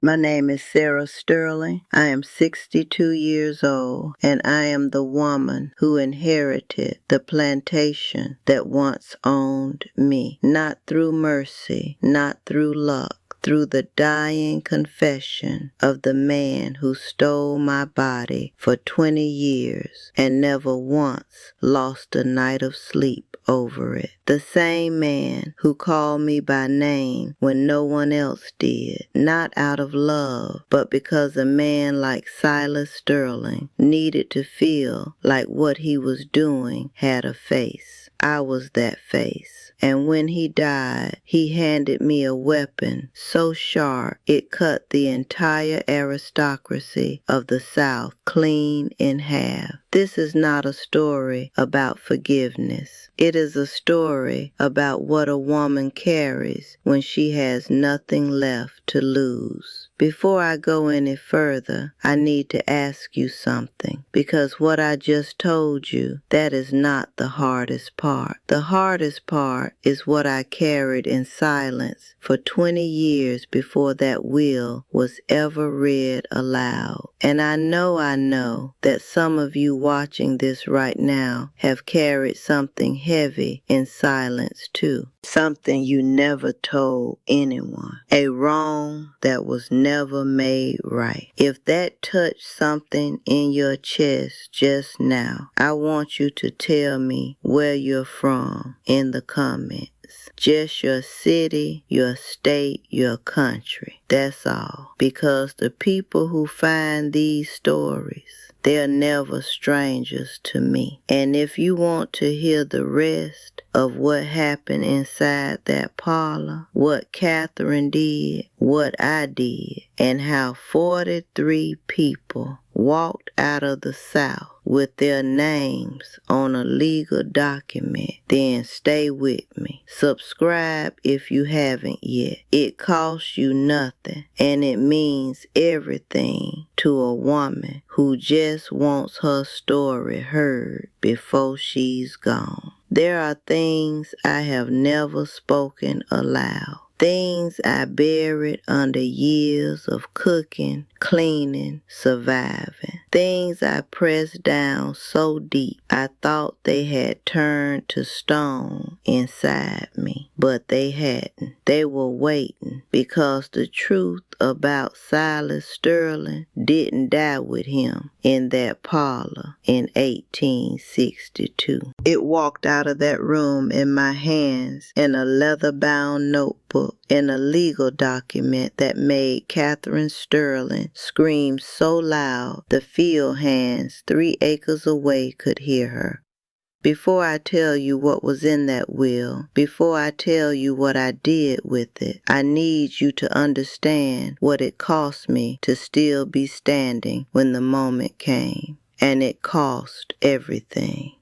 My name is Silas Sterling. I am 62 years old, and I am the woman who inherited the plantation that once owned me. Not through mercy, not through luck, through the dying confession of the man who stole my body for 20 years and never once lost a night of sleep over it. The same man who called me by name when no one else did, not out of love, but because a man like Silas Sterling needed to feel like what he was doing had a face. I was that face. And when he died, he handed me a weapon so sharp it cut the entire aristocracy of the South clean in half. This is not a story about forgiveness. It is a story about what a woman carries when she has nothing left to lose. Before I go any further, I need to ask you something, because what I just told you, that is not the hardest part. The hardest part is what I carried in silence for 20 years before that will was ever read aloud. And I know that some of you watching this right now have carried something heavy in silence too. Something you never told anyone. A wrong that was never made right. If that touched something in your chest just now, I want you to tell me where you're from in the comments. Just your city, your state, your country. That's all. Because the people who find these stories, they're never strangers to me. And if you want to hear the rest of what happened inside that parlor, what Catherine did, what I did, and how 43 people walked out of the South with their names on a legal document, then stay with me. Subscribe if you haven't yet. It costs you nothing, and it means everything to a woman who just wants her story heard before she's gone. There are things I have never spoken aloud. Things I buried under years of cooking, cleaning, surviving. Things I pressed down so deep I thought they had turned to stone inside me. But they hadn't. They were waiting, because the truth about Silas Sterling didn't die with him in that parlor in 1862. It walked out of that room in my hands in a leather-bound notebook, in a legal document that made Catherine Sterling scream so loud the field hands 3 acres away could hear her. Before I tell you what was in that will, before I tell you what I did with it, I need you to understand what it cost me to still be standing when the moment came. And it cost everything.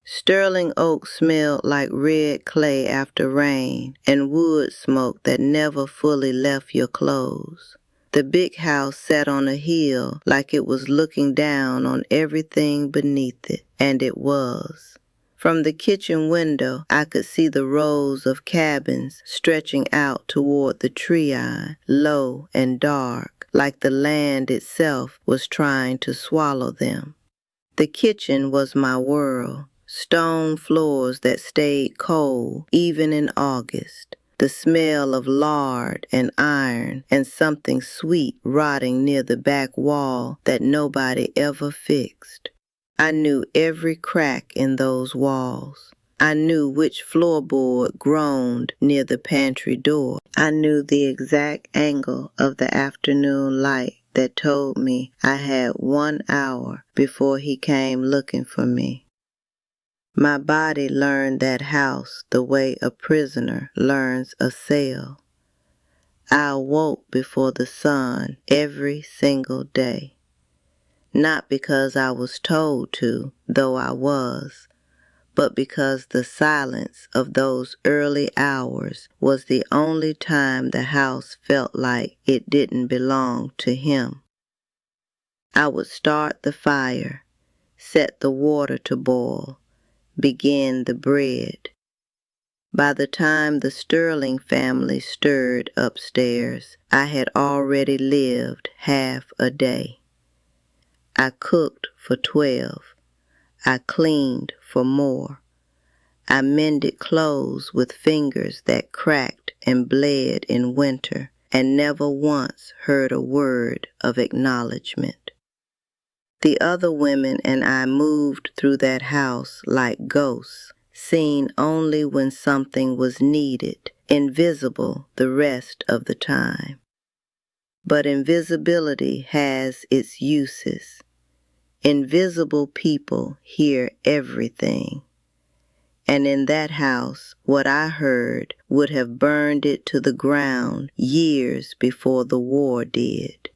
Sterling oak smelled like red clay after rain and wood smoke that never fully left your clothes. The big house sat on a hill like it was looking down on everything beneath it, and it was. From the kitchen window, I could see the rows of cabins stretching out toward the Treon, low and dark, like the land itself was trying to swallow them. The kitchen was my world. Stone floors that stayed cold even in August. The smell of lard and iron and something sweet rotting near the back wall that nobody ever fixed. I knew every crack in those walls. I knew which floorboard groaned near the pantry door. I knew the exact angle of the afternoon light that told me I had 1 hour before he came looking for me. My body learned that house the way a prisoner learns a cell. I awoke before the sun every single day. Not because I was told to, though I was, but because the silence of those early hours was the only time the house felt like it didn't belong to him. I would start the fire, set the water to boil, begin the bread. By the time the Sterling family stirred upstairs, I had already lived half a day. I cooked for 12. I cleaned for more. I mended clothes with fingers that cracked and bled in winter, and never once heard a word of acknowledgement. The other women and I moved through that house like ghosts, seen only when something was needed, invisible the rest of the time. But invisibility has its uses. Invisible people hear everything. And in that house, what I heard would have burned it to the ground years before the war did.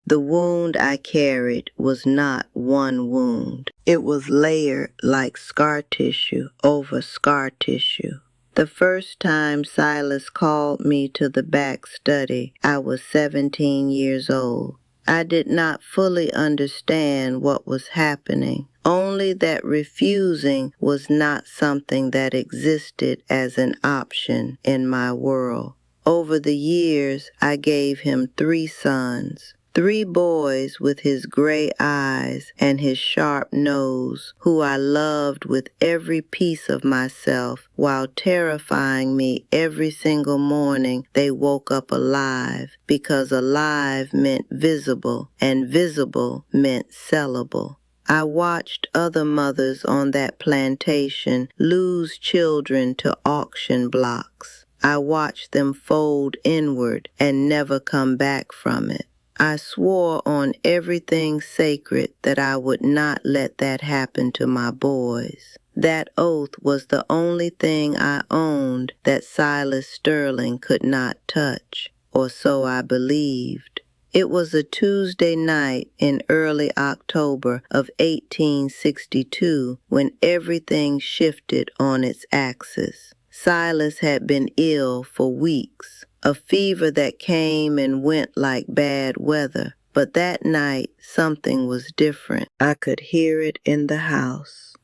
The wound I carried was not one wound. It was layered like scar tissue over scar tissue. The first time Silas called me to the back study, I was 17 years old. I did not fully understand what was happening, only that refusing was not something that existed as an option in my world. Over the years, I gave him 3 sons. 3 boys with his gray eyes and his sharp nose, who I loved with every piece of myself while terrifying me every single morning they woke up alive, because alive meant visible and visible meant sellable. I watched other mothers on that plantation lose children to auction blocks. I watched them fold inward and never come back from it. I swore on everything sacred that I would not let that happen to my boys. That oath was the only thing I owned that Silas Sterling could not touch, or so I believed. It was a Tuesday night in early October of 1862 when everything shifted on its axis. Silas had been ill for weeks, a fever that came and went like bad weather. But that night, something was different. I could hear it in the house,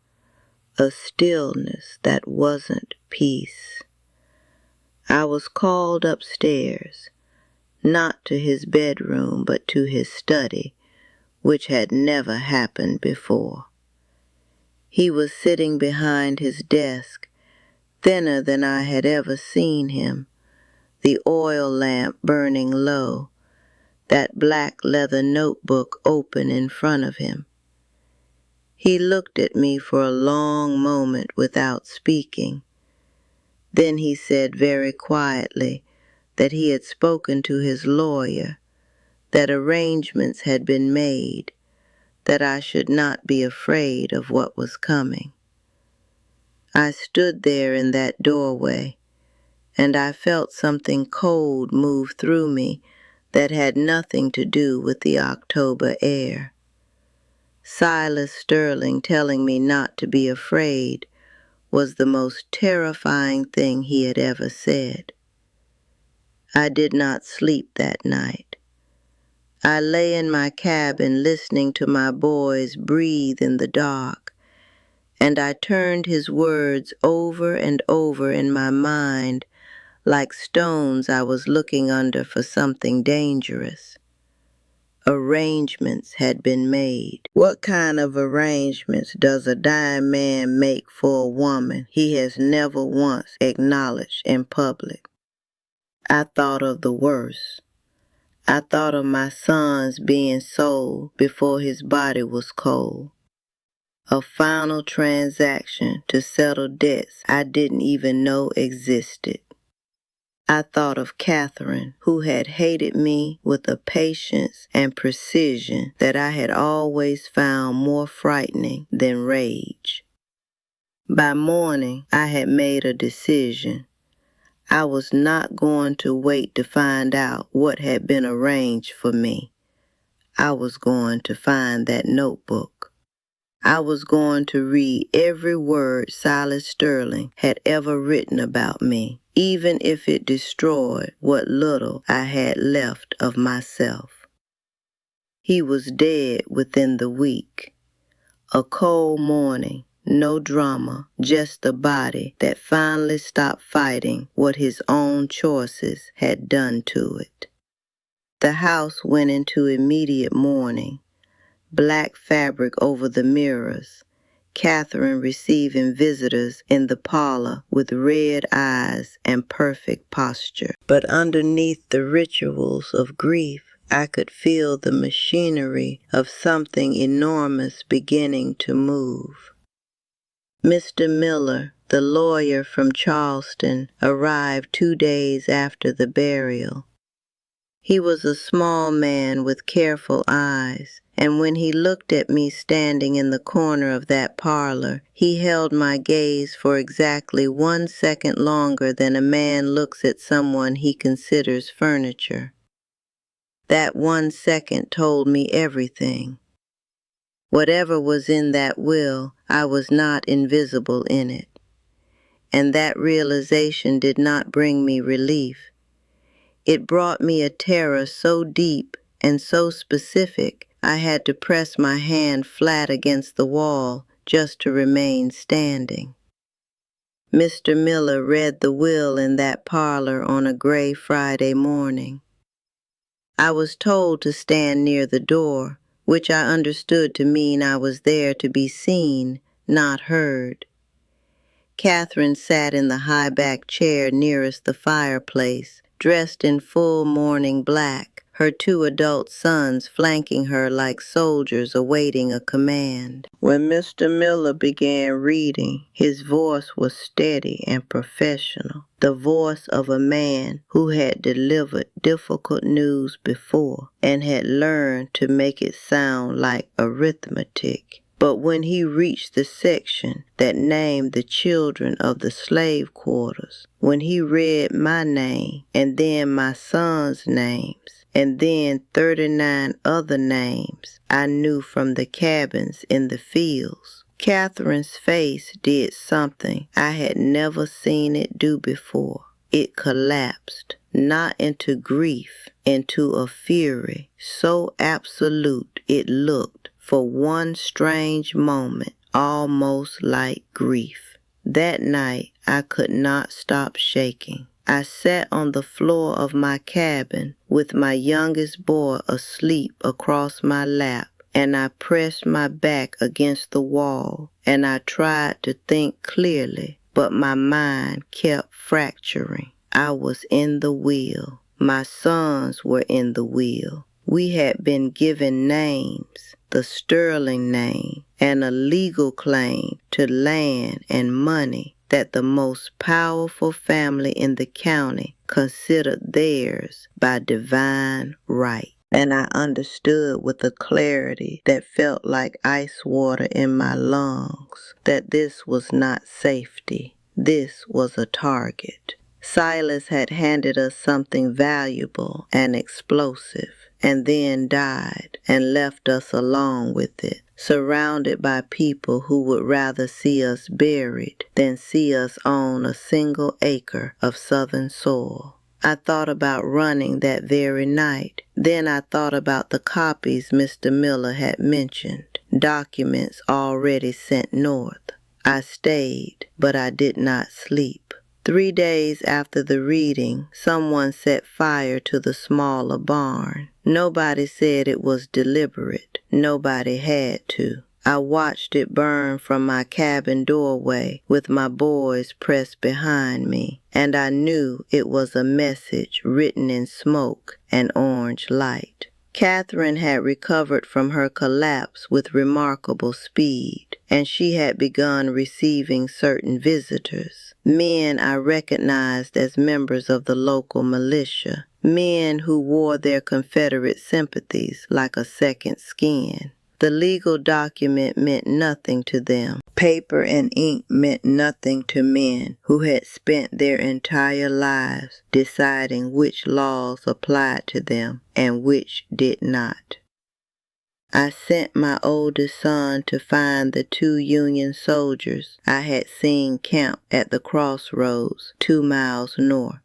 a stillness that wasn't peace. I was called upstairs, not to his bedroom, but to his study, which had never happened before. He was sitting behind his desk, thinner than I had ever seen him, the oil lamp burning low, that black leather notebook open in front of him. He looked at me for a long moment without speaking. Then he said very quietly that he had spoken to his lawyer, that arrangements had been made, that I should not be afraid of what was coming. I stood there in that doorway, and I felt something cold move through me that had nothing to do with the October air. Silas Sterling telling me not to be afraid was the most terrifying thing he had ever said. I did not sleep that night. I lay in my cabin listening to my boys breathe in the dark, and I turned his words over and over in my mind like stones I was looking under for something dangerous. Arrangements had been made. What kind of arrangements does a dying man make for a woman he has never once acknowledged in public? I thought of the worst. I thought of my sons being sold before his body was cold. A final transaction to settle debts I didn't even know existed. I thought of Catherine, who had hated me with a patience and precision that I had always found more frightening than rage. By morning, I had made a decision. I was not going to wait to find out what had been arranged for me. I was going to find that notebook. I was going to read every word Silas Sterling had ever written about me, even if it destroyed what little I had left of myself. He was dead within the week. A cold morning, no drama, just the body that finally stopped fighting what his own choices had done to it. The house went into immediate mourning, black fabric over the mirrors, Catherine receiving visitors in the parlor with red eyes and perfect posture. But underneath the rituals of grief, I could feel the machinery of something enormous beginning to move. Mr. Miller, the lawyer from Charleston, arrived 2 days after the burial. He was a small man with careful eyes, and when he looked at me standing in the corner of that parlor, he held my gaze for exactly 1 second longer than a man looks at someone he considers furniture. That 1 second told me everything. Whatever was in that will, I was not invisible in it. And that realization did not bring me relief. It brought me a terror so deep and so specific, I had to press my hand flat against the wall just to remain standing. Mr. Miller read the will in that parlor on a gray Friday morning. I was told to stand near the door, which I understood to mean I was there to be seen, not heard. Catherine sat in the high-backed chair nearest the fireplace, dressed in full mourning black, her 2 adult sons flanking her like soldiers awaiting a command. When Mr. Miller began reading, his voice was steady and professional, the voice of a man who had delivered difficult news before and had learned to make it sound like arithmetic. But when he reached the section that named the children of the slave quarters, when he read my name and then my sons' names, and then 39 other names I knew from the cabins in the fields, Catherine's face did something I had never seen it do before. It collapsed, not into grief, into a fury so absolute it looked, for one strange moment, almost like grief. That night, I could not stop shaking. I sat on the floor of my cabin with my youngest boy asleep across my lap, and I pressed my back against the wall, and I tried to think clearly, but my mind kept fracturing. I was in the will. My sons were in the will. We had been given names, the Sterling name, and a legal claim to land and money that the most powerful family in the county considered theirs by divine right. And I understood with a clarity that felt like ice water in my lungs that this was not safety. This was a target. Silas had handed us something valuable and explosive, and then died and left us alone with it, surrounded by people who would rather see us buried than see us own a single acre of southern soil. I thought about running that very night. Then I thought about the copies Mr. Miller had mentioned, documents already sent north. I stayed, but I did not sleep. 3 days after the reading, someone set fire to the smaller barn. Nobody said it was deliberate. Nobody had to. I watched it burn from my cabin doorway with my boys pressed behind me, and I knew it was a message written in smoke and orange light. Catherine had recovered from her collapse with remarkable speed, and she had begun receiving certain visitors, men I recognized as members of the local militia, men who wore their Confederate sympathies like a second skin. The legal document meant nothing to them. Paper and ink meant nothing to men who had spent their entire lives deciding which laws applied to them and which did not. I sent my oldest son to find the 2 Union soldiers I had seen camp at the crossroads 2 miles north.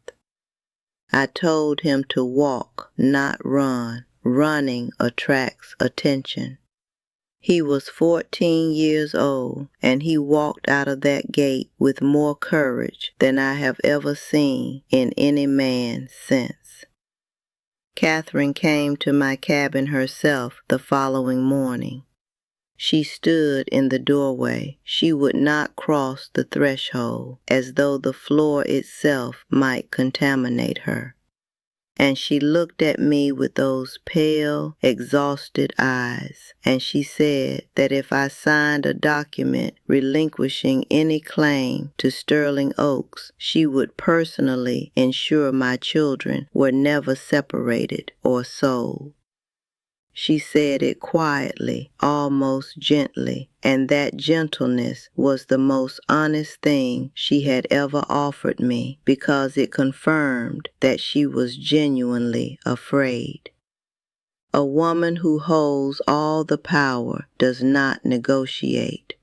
I told him to walk, not run. Running attracts attention. He was 14 years old, and he walked out of that gate with more courage than I have ever seen in any man since. Catherine came to my cabin herself the following morning. She stood in the doorway. She would not cross the threshold, as though the floor itself might contaminate her. And she looked at me with those pale, exhausted eyes, and she said that if I signed a document relinquishing any claim to Sterling Oaks, she would personally ensure my children were never separated or sold. She said it quietly, almost gently, and that gentleness was the most honest thing she had ever offered me, because it confirmed that she was genuinely afraid. A woman who holds all the power does not negotiate.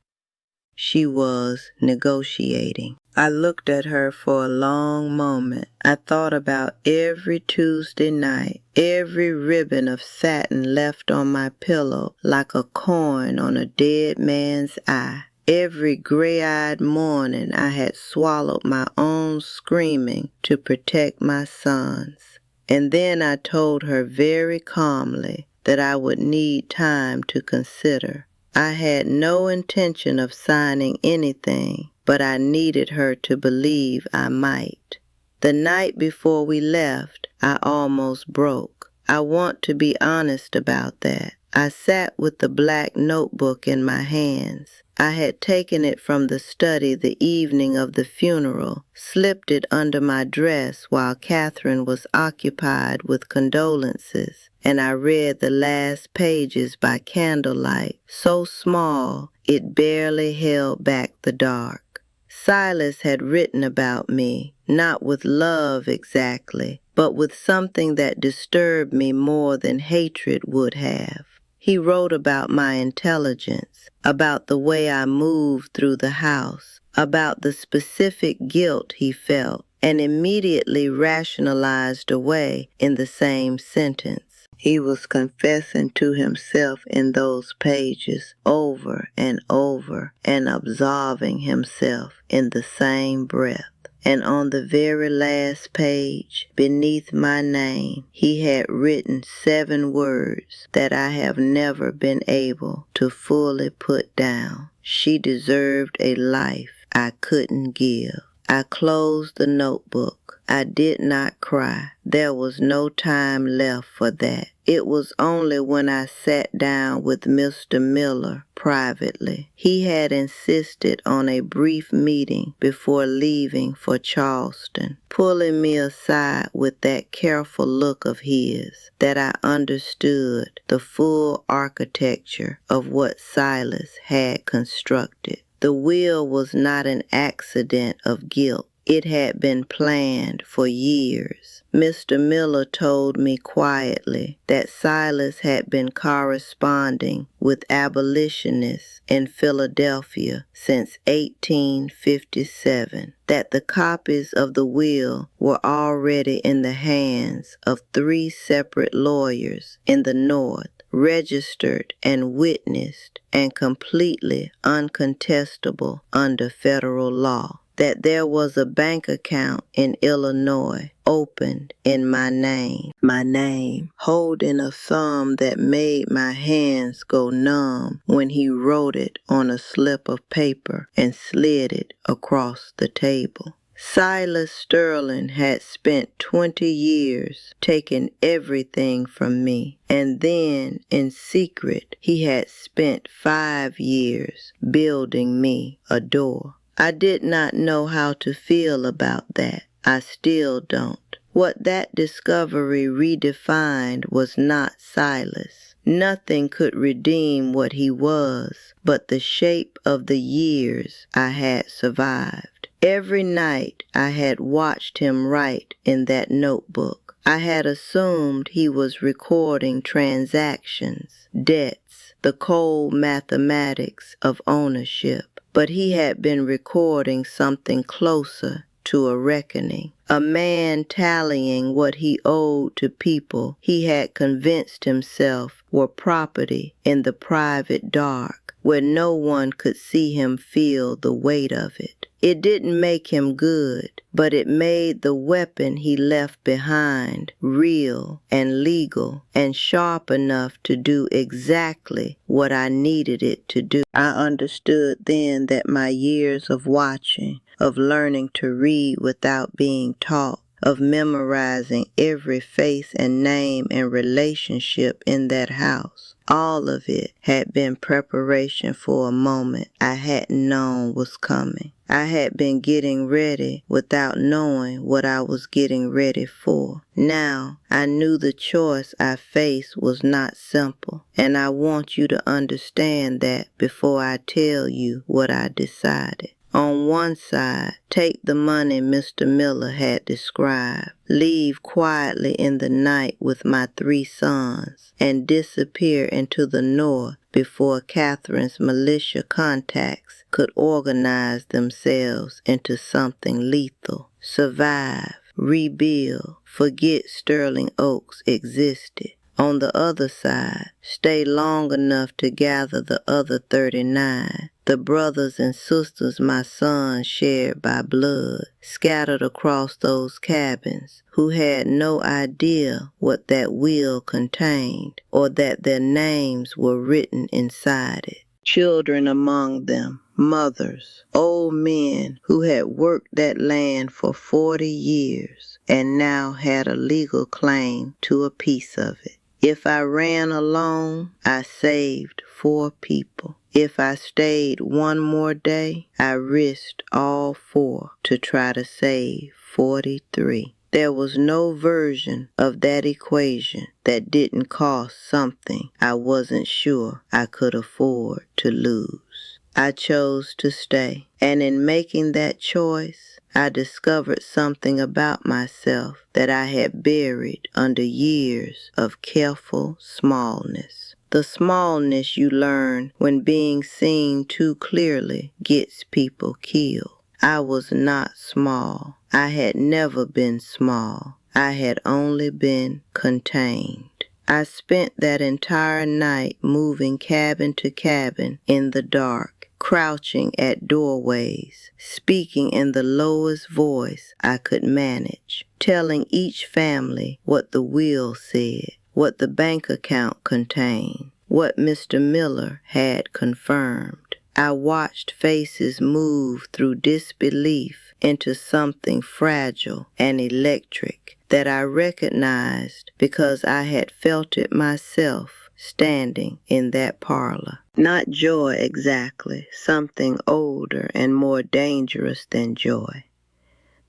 She was negotiating. I looked at her for a long moment. I thought about every Tuesday night, every ribbon of satin left on my pillow like a coin on a dead man's eye. Every gray-eyed morning I had swallowed my own screaming to protect my sons. And then I told her very calmly that I would need time to consider. I had no intention of signing anything, but I needed her to believe I might. The night before we left, I almost broke. I want to be honest about that. I sat with the black notebook in my hands. I had taken it from the study the evening of the funeral, slipped it under my dress while Catherine was occupied with condolences, and I read the last pages by candlelight, so small it barely held back the dark. Silas had written about me, not with love exactly, but with something that disturbed me more than hatred would have. He wrote about my intelligence, about the way I moved through the house, about the specific guilt he felt, and immediately rationalized away in the same sentence. He was confessing to himself in those pages over and over and absolving himself in the same breath. And on the very last page, beneath my name, he had written 7 words that I have never been able to fully put down. She deserved a life I couldn't give. I closed the notebook. I did not cry. There was no time left for that. It was only when I sat down with Mr. Miller privately. He had insisted on a brief meeting before leaving for Charleston, pulling me aside with that careful look of his, that I understood the full architecture of what Silas had constructed. The will was not an accident of guilt. It had been planned for years. Mr. Miller told me quietly that Silas had been corresponding with abolitionists in Philadelphia since 1857, that the copies of the will were already in the hands of 3 separate lawyers in the North, registered and witnessed and completely uncontestable under federal law, that there was a bank account in Illinois opened in my name, holding a sum that made my hands go numb when he wrote it on a slip of paper and slid it across the table. Silas Sterling had spent 20 years taking everything from me, and then, in secret, he had spent 5 years building me a door. I did not know how to feel about that. I still don't. What that discovery redefined was not Silas. Nothing could redeem what he was but the shape of the years I had survived. Every night I had watched him write in that notebook. I had assumed he was recording transactions, debts, the cold mathematics of ownership. But he had been recording something closer to a reckoning. A man tallying what he owed to people he had convinced himself were property in the private dark, where no one could see him feel the weight of it. It didn't make him good, but it made the weapon he left behind real and legal and sharp enough to do exactly what I needed it to do. I understood then that my years of watching, of learning to read without being taught, of memorizing every face and name and relationship in that house, all of it had been preparation for a moment I hadn't known was coming. I had been getting ready without knowing what I was getting ready for. Now I knew the choice I faced was not simple, and I want you to understand that before I tell you what I decided. On one side, take the money Mr. Miller had described, leave quietly in the night with my 3 sons, and disappear into the north before Catherine's militia contacts could organize themselves into something lethal. Survive, rebuild, forget Sterling Oaks existed. On the other side, stay long enough to gather the other 39, the brothers and sisters my sons shared by blood, scattered across those cabins, who had no idea what that will contained, or that their names were written inside it. Children among them, mothers, old men who had worked that land for 40 years and now had a legal claim to a piece of it. If I ran alone, I saved 4 people. If I stayed one more day, I risked all 4 to try to save 43. There was no version of that equation that didn't cost something I wasn't sure I could afford to lose. I chose to stay, and in making that choice, I discovered something about myself that I had buried under years of careful smallness. The smallness you learn when being seen too clearly gets people killed. I was not small. I had never been small. I had only been contained. I spent that entire night moving cabin to cabin in the dark, crouching at doorways, speaking in the lowest voice I could manage, telling each family what the will said, what the bank account contained, what Mr. Miller had confirmed. I watched faces move through disbelief into something fragile and electric that I recognized because I had felt it myself standing in that parlor. Not joy exactly, something older and more dangerous than joy.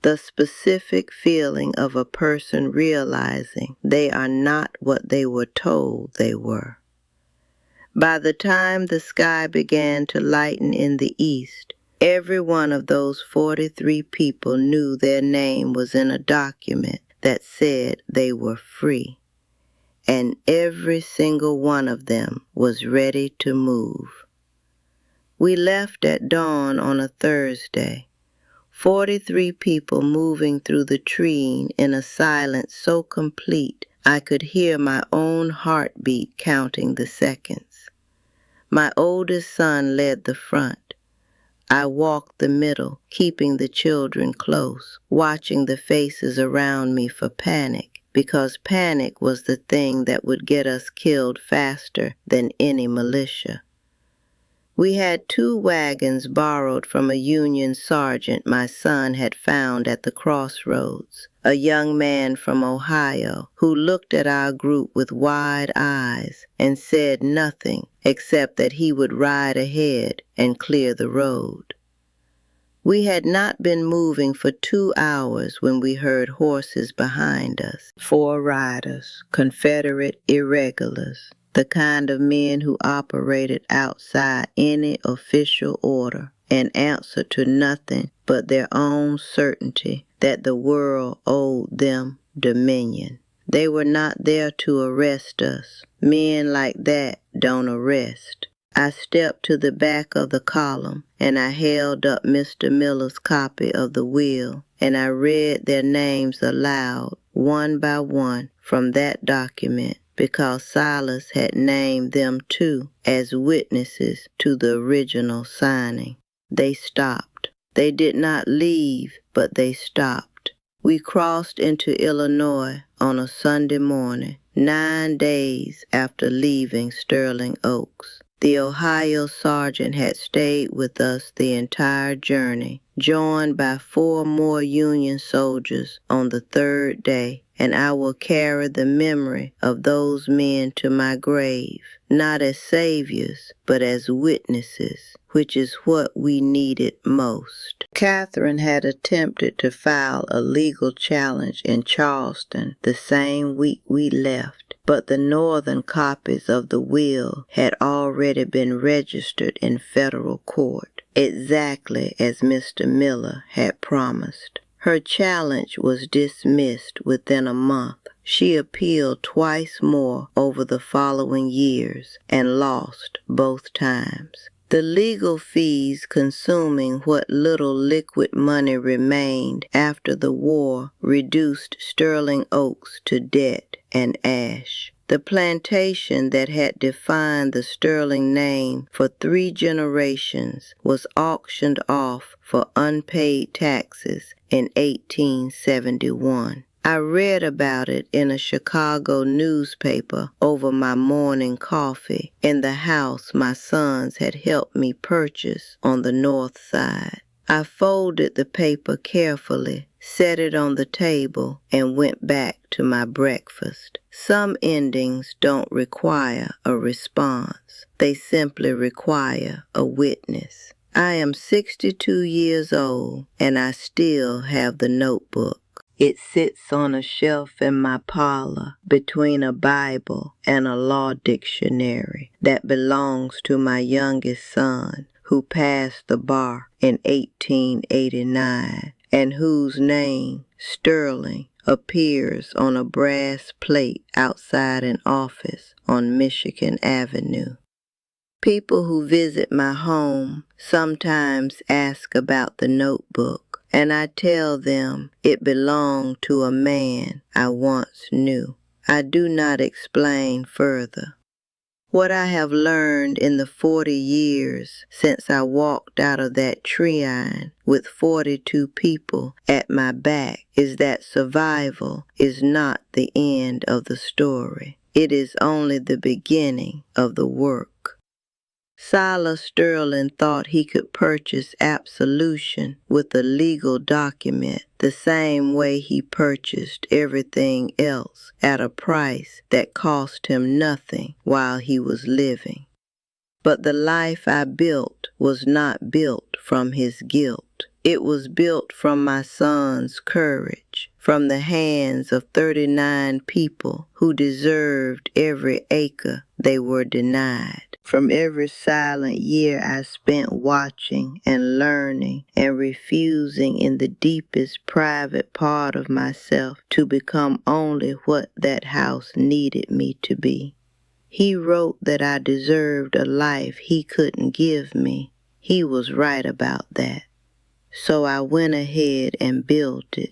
The specific feeling of a person realizing they are not what they were told they were. By the time the sky began to lighten in the east, every one of those 43 people knew their name was in a document that said they were free, and every single one of them was ready to move. We left at dawn on a Thursday, 43 people moving through the treeing in a silence so complete I could hear my own heartbeat counting the seconds. My oldest son led the front. I walked the middle, keeping the children close, watching the faces around me for panic, because panic was the thing that would get us killed faster than any militia. We had 2 wagons borrowed from a Union sergeant my son had found at the crossroads, a young man from Ohio who looked at our group with wide eyes and said nothing except that he would ride ahead and clear the road. We had not been moving for 2 hours when we heard horses behind us. 4 riders, Confederate irregulars, the kind of men who operated outside any official order and answered to nothing but their own certainty that the world owed them dominion. They were not there to arrest us. Men like that don't arrest. I stepped to the back of the column and I held up Mr. Miller's copy of the will and I read their names aloud, one by one, from that document, because Silas had named them too as witnesses to the original signing. They stopped. They did not leave, but they stopped. We crossed into Illinois on a Sunday morning, 9 days after leaving Sterling Oaks. The Ohio sergeant had stayed with us the entire journey, joined by 4 more Union soldiers on the 3rd day, and I will carry the memory of those men to my grave, not as saviors, but as witnesses, which is what we needed most. Catherine had attempted to file a legal challenge in Charleston the same week we left, but the northern copies of the will had already been registered in federal court, exactly as Mr. Miller had promised. Her challenge was dismissed within a month. She appealed twice more over the following years and lost both times. The legal fees consuming what little liquid money remained after the war reduced Sterling Oaks to debt and ash. The plantation that had defined the Sterling name for 3 generations was auctioned off for unpaid taxes in 1871. I read about it in a Chicago newspaper over my morning coffee in the house my sons had helped me purchase on the north side. I folded the paper carefully, set it on the table, and went back to my breakfast. Some endings don't require a response. They simply require a witness. I am 62 years old, and I still have the notebook. It sits on a shelf in my parlor between a Bible and a law dictionary that belongs to my youngest son, who passed the bar in 1889 and whose name, Sterling, appears on a brass plate outside an office on Michigan Avenue. People who visit my home sometimes ask about the notebook, and I tell them it belonged to a man I once knew. I do not explain further. What I have learned in the 40 years since I walked out of that tree-line with 42 people at my back is that survival is not the end of the story. It is only the beginning of the work. Silas Sterling thought he could purchase absolution with a legal document the same way he purchased everything else at a price that cost him nothing while he was living. But the life I built was not built from his guilt. It was built from my son's courage, from the hands of 39 people who deserved every acre they were denied. From every silent year I spent watching and learning and refusing in the deepest private part of myself to become only what that house needed me to be. He wrote that I deserved a life he couldn't give me. He was right about that. So I went ahead and built it.